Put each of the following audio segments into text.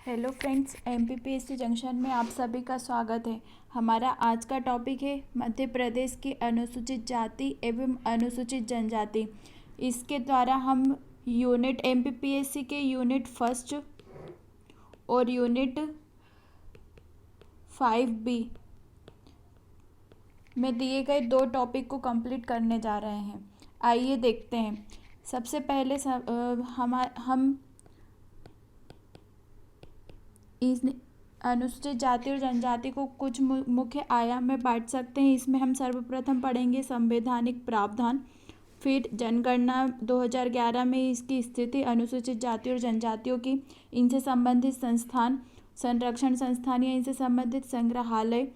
Hello friends, MPPSC junction में आप सभी का स्वागत है। हमारा आज का टॉपिक है मध्य प्रदेश की अनुसूचित जाति एवं अनुसूचित जनजाति। इसके द्वारा हम यूनिट एमपीपीएससी के यूनिट फर्स्ट और यूनिट 5B में दिए गए 2 टॉपिक को कंप्लीट करने जा रहे हैं। आइए देखते हैं। सबसे पहले हम इस अनुसूचित जाति और जनजाति को कुछ मुख्य आयाम में बांट सकते हैं। इसमें हम सर्वप्रथम पढ़ेंगे संवैधानिक प्रावधान, फिर जनगणना 2011 में इसकी स्थिति, अनुसूचित जाति और जनजातियों की, इनसे संबंधित संस्थान, संरक्षण संस्थान या इनसे संबंधित संग्रहालय,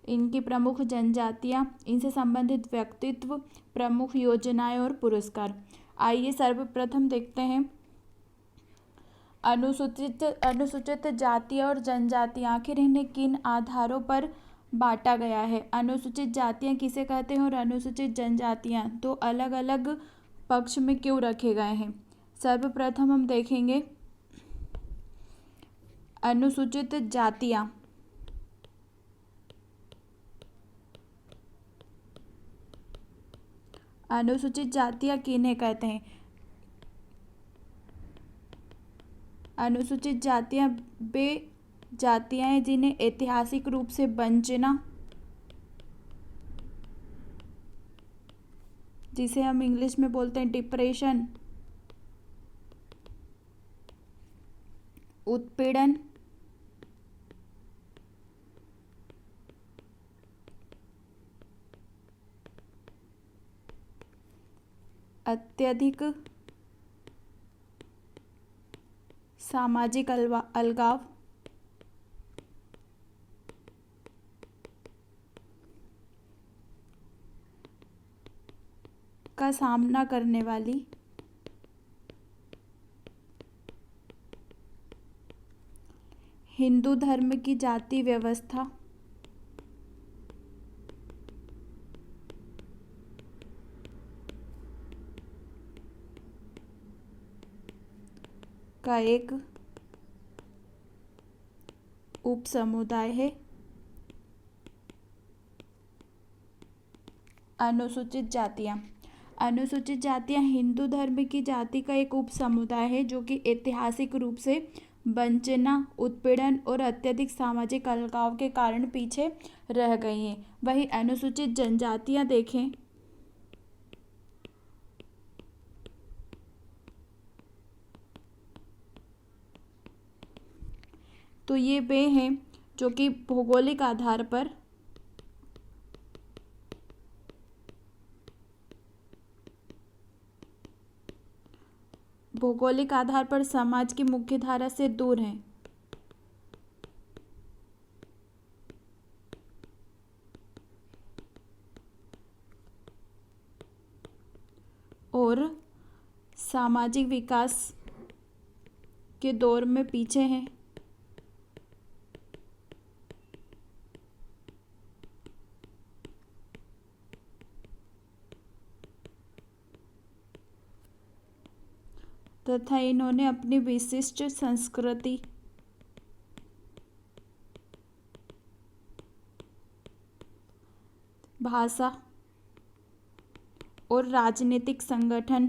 इनकी प्रमुख जनजातियाँ, इनसे संबंधित व्यक्तित्व, प्रमुख योजनाएं और पुरस्कार। आइए सर्वप्रथम देखते हैं अनुसूचित जाति और जनजाति, आखिर इन्हें किन आधारों पर बांटा गया है। अनुसूचित जातियां किसे कहते हैं और अनुसूचित जनजातियां दो अलग अलग पक्ष में क्यों रखे गए हैं। सर्वप्रथम हम देखेंगे अनुसूचित जातियां। अनुसूचित जातियां किन्हें कहते हैं। अनुसूचित जातियां वे जातियां हैं जिन्हें ऐतिहासिक रूप से वंचना, जिसे हम इंग्लिश में बोलते हैं डिप्रेशन, उत्पीड़न, अत्यधिक सामाजिक अलगाव, का सामना करने वाली हिंदू धर्म की जाति व्यवस्था का एक उपसमुदाय है। अनुसूचित जातियां। अनुसूचित जातियां हिंदू धर्म की जाति का एक उपसमुदाय है जो कि ऐतिहासिक रूप से वंचना, उत्पीड़न और अत्यधिक सामाजिक अलगाव के कारण पीछे रह गई हैं। वहीं अनुसूचित जनजातियां देखें तो ये वे हैं जो कि भौगोलिक आधार पर समाज की मुख्य धारा से दूर हैं और सामाजिक विकास के दौर में पीछे हैं। तथा इन्होंने अपनी विशिष्ट संस्कृति, भाषा और राजनीतिक संगठन,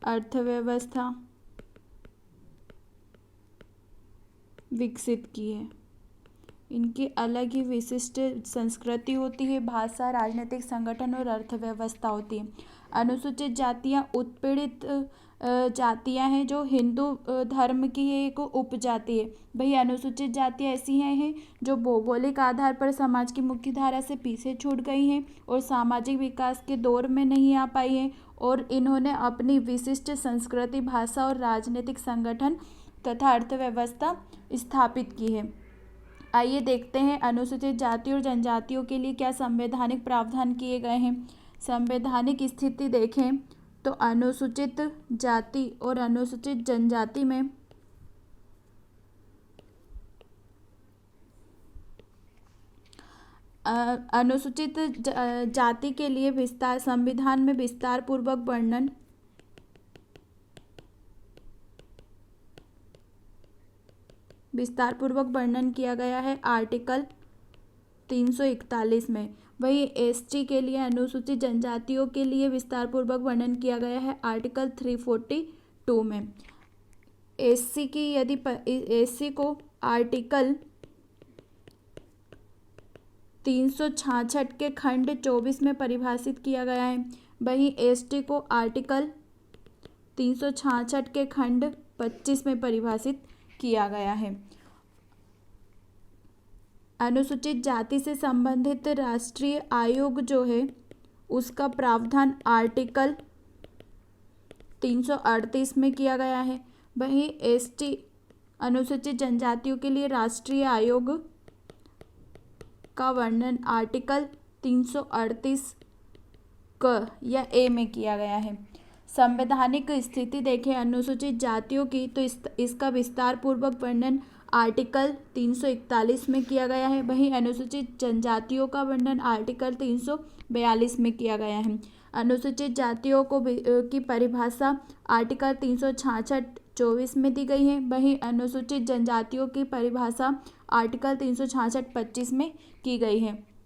अर्थव्यवस्था विकसित की है। इनकी अलग ही विशिष्ट संस्कृति होती है, भाषा, राजनीतिक संगठन और अर्थव्यवस्था होती है। अनुसूचित जातियां उत्पीड़ित जातियां हैं जो हिंदू धर्म की एक उपजाति है। वही अनुसूचित जातियां ऐसी हैं जो भौगोलिक आधार पर समाज की मुख्य धारा से पीछे छूट गई हैं और सामाजिक विकास के दौर में नहीं आ पाई हैं और इन्होंने अपनी विशिष्ट संस्कृति, भाषा और राजनीतिक संगठन तथा अर्थव्यवस्था स्थापित की है। आइए देखते हैं अनुसूचित जाति और जनजातियों के लिए क्या संवैधानिक प्रावधान किए गए हैं। संवैधानिक स्थिति देखें तो अनुसूचित जाति और अनुसूचित जनजाति में अनुसूचित जाति के लिए विस्तार संविधान में विस्तार पूर्वक वर्णन विस्तार पूर्वक वर्णन किया गया है आर्टिकल 341 में। वही एसटी के लिए, अनुसूचित जनजातियों के लिए विस्तार पूर्वक वर्णन किया गया है आर्टिकल 342 में। एससी की यदि एससी को आर्टिकल 366 के खंड 24 में परिभाषित किया गया है। वहीं एसटी को आर्टिकल 366 के खंड 25 में परिभाषित किया गया है। अनुसूचित जाति से संबंधित राष्ट्रीय आयोग जो है उसका प्रावधान आर्टिकल 338 में किया गया है। वहीं एसटी अनुसूचित जनजातियों के लिए राष्ट्रीय आयोग का वर्णन आर्टिकल 338 क या ए में किया गया है। संवैधानिक स्थिति देखें अनुसूचित जातियों की तो इसका विस्तार पूर्वक वर्णन आर्टिकल 341 में किया गया है। वहीं अनुसूचित जनजातियों का वर्णन आर्टिकल 342 में किया गया है। अनुसूचित जातियों को की परिभाषा आर्टिकल 366-24 में दी गई है। वहीं अनुसूचित जनजातियों की परिभाषा आर्टिकल 366-25 में की गई है।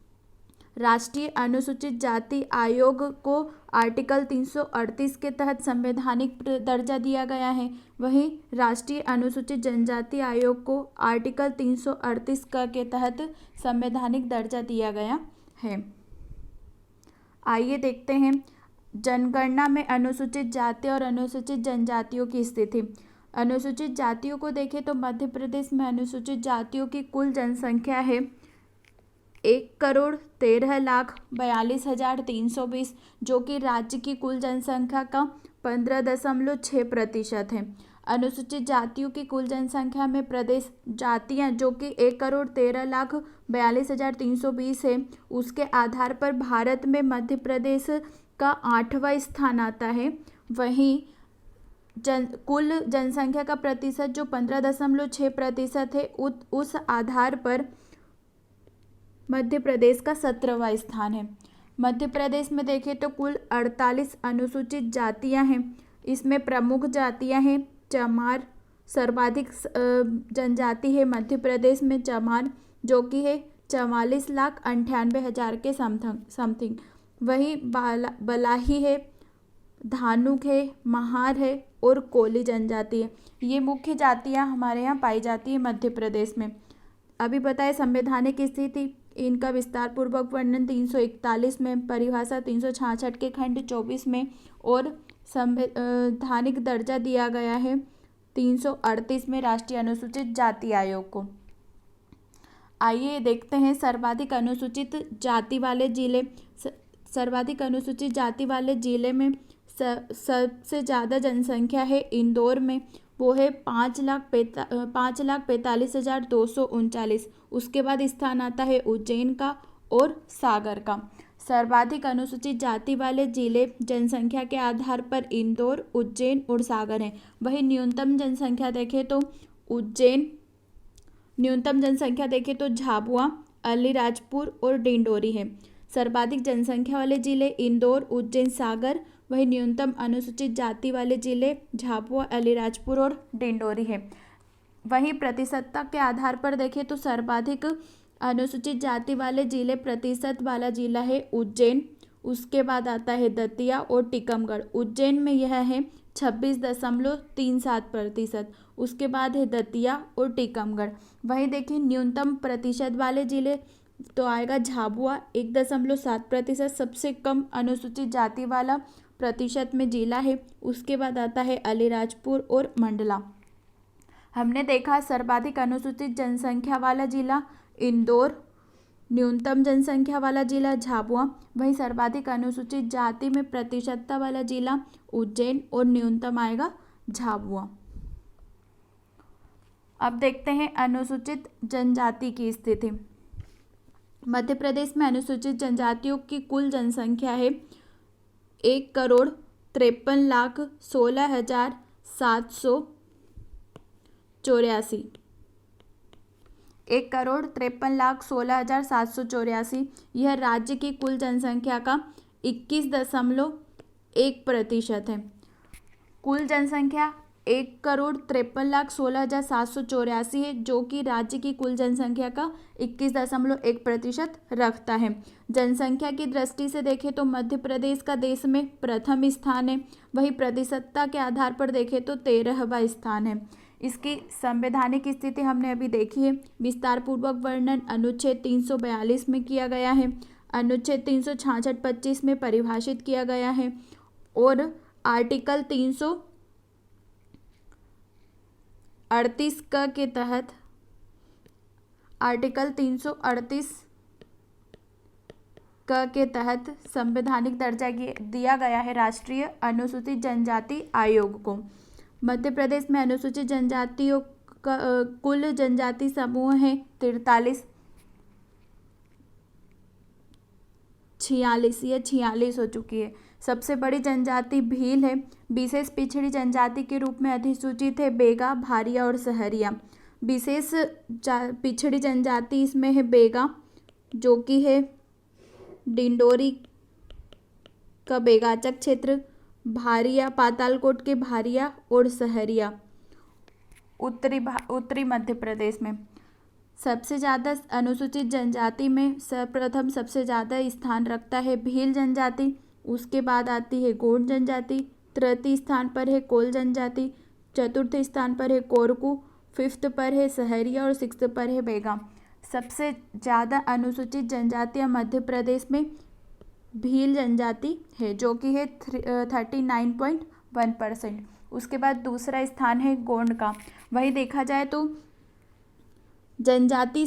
राष्ट्रीय अनुसूचित जाति आयोग को आर्टिकल 338 के तहत संवैधानिक दर्जा दिया गया है। वहीं राष्ट्रीय अनुसूचित जनजाति आयोग को आर्टिकल 338 के तहत संवैधानिक दर्जा दिया गया है। आइए देखते हैं जनगणना में अनुसूचित जाति और अनुसूचित जनजातियों की स्थिति। अनुसूचित जातियों को देखें तो मध्य प्रदेश में अनुसूचित जातियों की कुल जनसंख्या है 1,13,42,320, जो कि राज्य की कुल जनसंख्या का 15.6% है। अनुसूचित जातियों की कुल जनसंख्या में प्रदेश जातियां जो कि 1,13,42,320 है, उसके आधार पर भारत में मध्य प्रदेश का 8वां स्थान आता है। वहीं कुल जनसंख्या का प्रतिशत जो 15.6% है, उस आधार पर मध्य प्रदेश का 17वां स्थान है। मध्य प्रदेश में देखें तो कुल 48 अनुसूचित जातियां हैं। इसमें प्रमुख जातियां हैं चमार, सर्वाधिक जनजाति है मध्य प्रदेश में चमार, जो कि है 44,98,000 के समथिंग। वहीं बलाही है, धानुक है, महार है और कोली जनजाति है। ये मुख्य जातियां हमारे यहाँ पाई जाती है मध्य प्रदेश में। अभी बताए संवैधानिक स्थिति, इनका विस्तार पूर्वक वर्णन 341 में, परिभाषा 366 के खंड 24 में और संवैधानिक दर्जा दिया गया है 338 में राष्ट्रीय अनुसूचित जाति आयोग को। आइए देखते हैं सर्वाधिक अनुसूचित जाति वाले जिले। सर्वाधिक अनुसूचित जाति वाले जिले में सबसे ज़्यादा जनसंख्या है इंदौर में, वो है 5,45,239। उसके बाद स्थान आता है उज्जैन का और सागर का। सर्वाधिक अनुसूचित जाति वाले जिले जनसंख्या के आधार पर इंदौर, उज्जैन और सागर हैं। वहीं न्यूनतम जनसंख्या देखें तो उज्जैन, न्यूनतम जनसंख्या देखें तो झाबुआ, अलीराजपुर और डिंडोरी है। सर्वाधिक जनसंख्या वाले जिले इंदौर, उज्जैन, सागर। वहीं न्यूनतम अनुसूचित जाति वाले जिले झाबुआ, अलीराजपुर और डिंडोरी है। वहीं प्रतिशतता के आधार पर देखें तो सर्वाधिक अनुसूचित जाति वाले जिले प्रतिशत वाला जिला है उज्जैन, उसके बाद आता है दतिया और टीकमगढ़। उज्जैन में यह है 26.37%, उसके बाद है दतिया और टीकमगढ़। वहीं देखिए न्यूनतम प्रतिशत वाले जिले तो आएगा झाबुआ 1.7%, सबसे कम अनुसूचित जाति वाला प्रतिशत में जिला है। उसके बाद आता है अलीराजपुर और मंडला। हमने देखा सर्वाधिक अनुसूचित जनसंख्या वाला जिला इंदौर, न्यूनतम जनसंख्या वाला जिला झाबुआ। वहीं सर्वाधिक अनुसूचित जाति में प्रतिशतता वाला जिला उज्जैन और न्यूनतम आएगा झाबुआ। अब देखते हैं अनुसूचित जनजाति की स्थिति। मध्य प्रदेश में अनुसूचित जनजातियों की कुल जनसंख्या है 1,53,16,784। 1,53,16,784 यह राज्य की कुल जनसंख्या का 21.1% है। कुल जनसंख्या 1,53,16,784 है, जो कि राज्य की कुल जनसंख्या का 21.1% रखता है। जनसंख्या की दृष्टि से देखें तो मध्य प्रदेश का देश में प्रथम स्थान है, वहीं प्रतिशतता के आधार पर देखें तो 13वां स्थान है। इसकी संवैधानिक स्थिति हमने अभी देखी है। विस्तार पूर्वक वर्णन अनुच्छेद 342 में किया गया है, अनुच्छेद 366-25 में परिभाषित किया गया है और आर्टिकल 338 के तहत संवैधानिक दर्जा दिया गया है राष्ट्रीय अनुसूचित जनजाति आयोग को। मध्य प्रदेश में अनुसूचित जनजातियों का कुल जनजाति समूह है 46 हो चुकी है। सबसे बड़ी जनजाति भील है। विशेष पिछड़ी जनजाति के रूप में अधिसूचित है बेगा, भारिया और सहरिया। विशेष पिछड़ी जनजाति इसमें है बेगा, जो कि है डिंडोरी का बेगाचक क्षेत्र, भारिया पातालकोट के भारिया और सहरिया उत्तरी मध्य प्रदेश में। सबसे ज़्यादा अनुसूचित जनजाति में सर्वप्रथम सबसे ज़्यादा स्थान रखता है भील जनजाति, उसके बाद आती है गोंड जनजाति, तृतीय स्थान पर है कोल जनजाति, चतुर्थ स्थान पर है कोरकू, फिफ्थ पर है सहरिया और सिक्स्थ पर है बेगा। सबसे ज़्यादा अनुसूचित जनजातियाँ मध्य प्रदेश में भील जनजाति है, जो कि है 39.1%। उसके बाद दूसरा स्थान है गोंड का। वही देखा जाए तो जनजातीय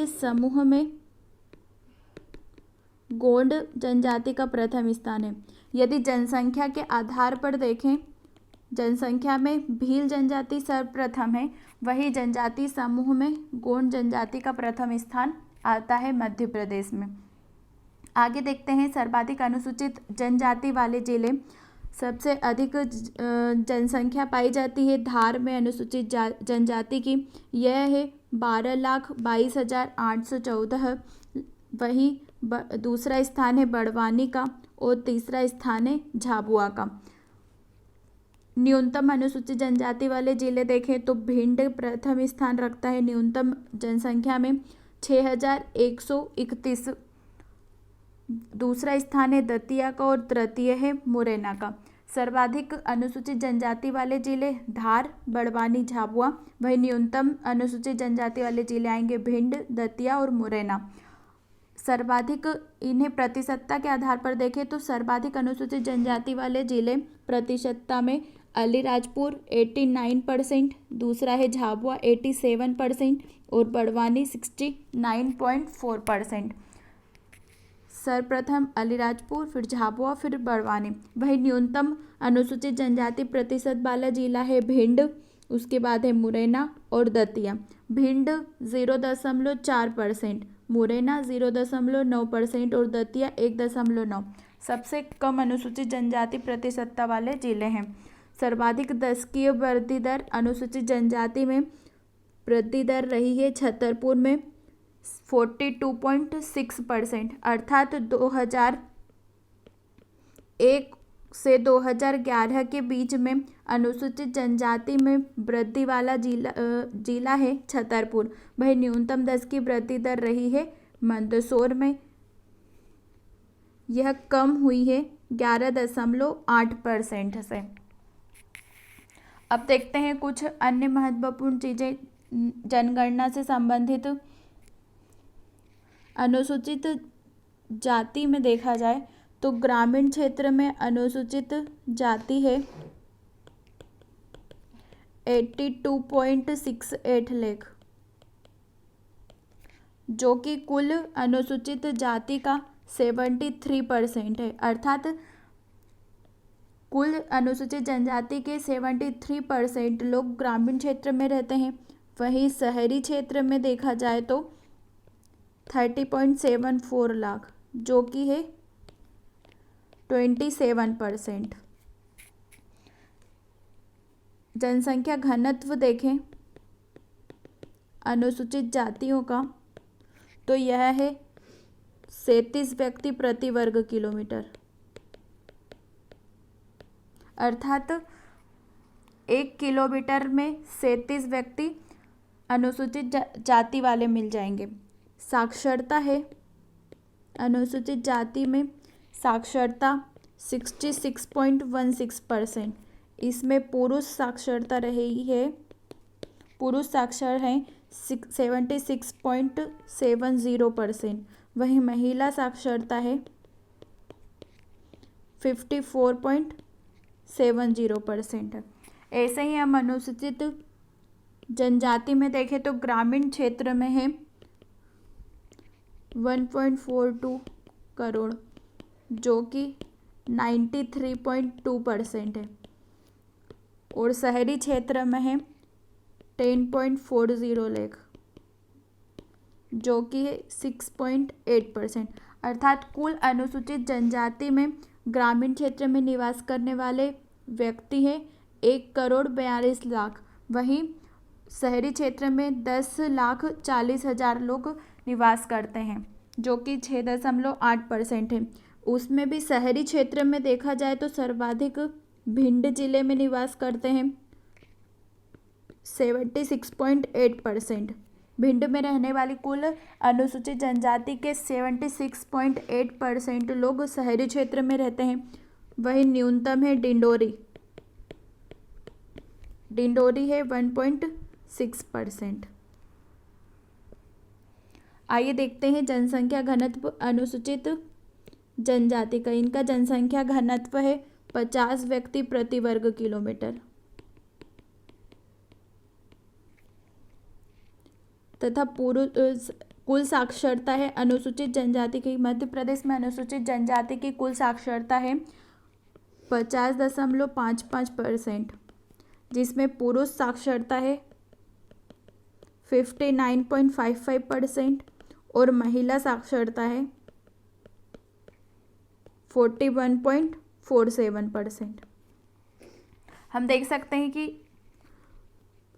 समूह में गोंड जनजाति का प्रथम स्थान है। यदि जनसंख्या के आधार पर देखें, जनसंख्या में भील जनजाति सर्वप्रथम है, वही जनजाति समूह में गोंड जनजाति का प्रथम स्थान आता है मध्य प्रदेश में। आगे देखते हैं सर्वाधिक अनुसूचित जनजाति वाले जिले। सबसे अधिक जनसंख्या पाई जाती है धार में अनुसूचित जनजाति की, यह है 12,22,814। वहीं दूसरा स्थान है बड़वानी का और तीसरा स्थान है झाबुआ का। न्यूनतम अनुसूचित जनजाति वाले जिले देखें तो भिंड प्रथम स्थान रखता है न्यूनतम जनसंख्या में 6,131। दूसरा स्थान है दतिया का और तृतीय है मुरैना का। सर्वाधिक अनुसूचित जनजाति वाले जिले धार, बड़वानी, झाबुआ। वही न्यूनतम अनुसूचित जनजाति वाले जिले आएंगे भिंड, दतिया और मुरैना। सर्वाधिक इन्हें प्रतिशतता के आधार पर देखें तो सर्वाधिक अनुसूचित जनजाति वाले जिले प्रतिशतता में अलीराजपुर 89%, दूसरा है झाबुआ 87% और बड़वानी 69.4%। सर्वप्रथम अलीराजपुर, फिर झाबुआ, फिर बड़वानी। वही न्यूनतम अनुसूचित जनजाति प्रतिशत वाला जिला है भिंड, उसके बाद है मुरैना और दतिया। भिंड 0.4%, मुरैना 0.9% और दतिया 1.9। सबसे कम अनुसूचित जनजाति प्रतिशतता वाले जिले हैं। सर्वाधिक दशकीय वृद्धि दर अनुसूचित जनजाति में वृद्धि दर रही है छतरपुर में 42.6%, अर्थात 2001 से 2011 के बीच में अनुसूचित जनजाति में वृद्धि वाला जिला है छतरपुर। वही न्यूनतम दशकीय वृद्धि दर रही है मंदसौर में, यह कम हुई है 11.8% से। अब देखते हैं कुछ अन्य महत्वपूर्ण चीज़ें जनगणना से संबंधित। अनुसूचित जाति में देखा जाए तो ग्रामीण क्षेत्र में अनुसूचित जाति है 82.68 लाख, जो कि कुल अनुसूचित जाति का 73% है। अर्थात कुल अनुसूचित जनजाति के 73% लोग ग्रामीण क्षेत्र में रहते हैं। वहीं शहरी क्षेत्र में देखा जाए तो 30.74 लाख, जो कि है 27%। जनसंख्या घनत्व देखें अनुसूचित जातियों का तो यह है 37 व्यक्ति प्रति वर्ग किलोमीटर। अर्थात 1 किलोमीटर में 37 व्यक्ति अनुसूचित जाति वाले मिल जाएंगे। साक्षरता है, अनुसूचित जाति में साक्षरता 66.16%। इसमें पुरुष साक्षरता रही है, पुरुष साक्षर हैं 76.70%। वहीं महिला साक्षरता है 54.70%। ऐसे ही हम अनुसूचित जनजाति में देखें तो ग्रामीण क्षेत्र में है 1.42 करोड़, जो कि 93.2% है, और शहरी क्षेत्र में है 10.40 लाख, जो कि 6.8%। अर्थात कुल अनुसूचित जनजाति में ग्रामीण क्षेत्र में निवास करने वाले व्यक्ति हैं 1,42,00,000। वहीं शहरी क्षेत्र में 10,40,000 लोग निवास करते हैं, जो कि 6.8% है। उसमें भी शहरी क्षेत्र में देखा जाए तो सर्वाधिक भिंड जिले में निवास करते हैं 76.8%। भिंड में रहने वाली कुल अनुसूचित जनजाति के 76.8% लोग शहरी क्षेत्र में रहते हैं। वहीं न्यूनतम है डिंडोरी है 1.6%। आइए देखते हैं जनसंख्या घनत्व अनुसूचित जनजाति का। इनका जनसंख्या घनत्व है 50 व्यक्ति प्रति वर्ग किलोमीटर, तथा कुल साक्षरता है अनुसूचित जनजाति की। मध्य प्रदेश में अनुसूचित जनजाति की कुल साक्षरता है 50.55%, जिसमें पुरुष साक्षरता है 59.55% और महिला साक्षरता है 41.47%। हम देख सकते हैं कि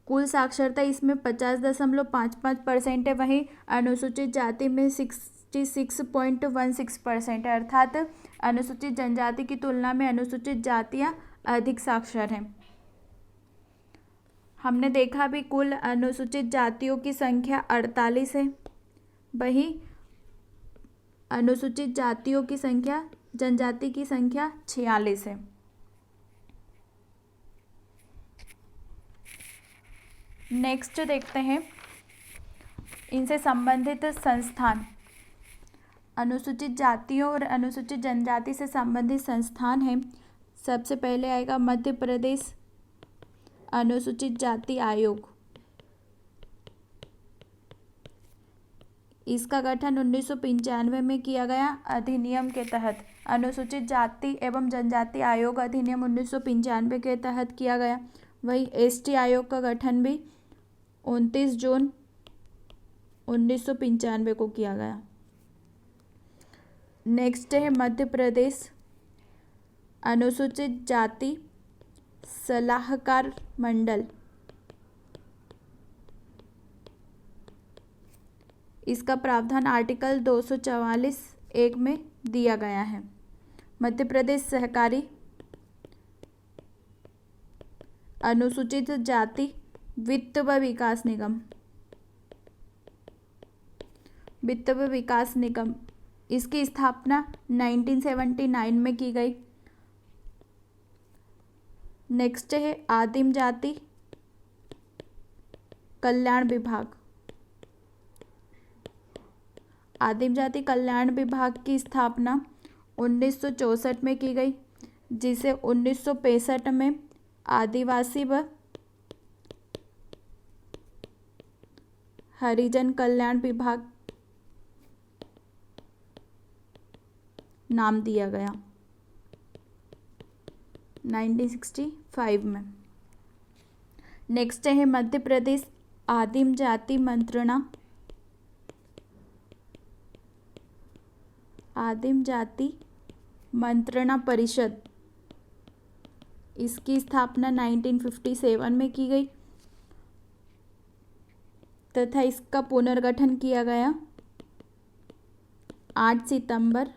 कुल साक्षरता इसमें 50.55% है, वहीं अनुसूचित जाति में 66.16% है। अर्थात अनुसूचित जनजाति की तुलना में अनुसूचित जातियां अधिक साक्षर हैं। हमने देखा भी कुल अनुसूचित जातियों की संख्या 48 है, वहीं अनुसूचित जातियों की संख्या जनजाति की संख्या 46 है। नेक्स्ट देखते हैं इनसे संबंधित संस्थान। अनुसूचित जातियों और अनुसूचित जनजाति से संबंधित संस्थान हैं। सबसे पहले आएगा मध्य प्रदेश अनुसूचित जाति आयोग। इसका गठन 1995 में किया गया अधिनियम के तहत। अनुसूचित जाति एवं जनजाति आयोग अधिनियम 1995 के तहत किया गया। वही एसटी आयोग का गठन भी 29 जून 1995 को किया गया। नेक्स्ट है मध्य प्रदेश अनुसूचित जाति सलाहकार मंडल। इसका प्रावधान आर्टिकल 244(1) में दिया गया है। मध्य प्रदेश सहकारी अनुसूचित जाति वित्त व विकास निगम, वित्त व विकास निगम, इसकी स्थापना 1979 में की गई। नेक्स्ट है आदिम जाति कल्याण विभाग। आदिम जाति कल्याण विभाग की स्थापना 1964 में की गई, जिसे 1965 में आदिवासी व हरिजन कल्याण विभाग नाम दिया गया 1965 में। नेक्स्ट है मध्य प्रदेश आदिम जाति मंत्रणा, आदिम जाति मंत्रणा परिषद। इसकी स्थापना 1957 में की गई तथा इसका पुनर्गठन किया गया 8 सितंबर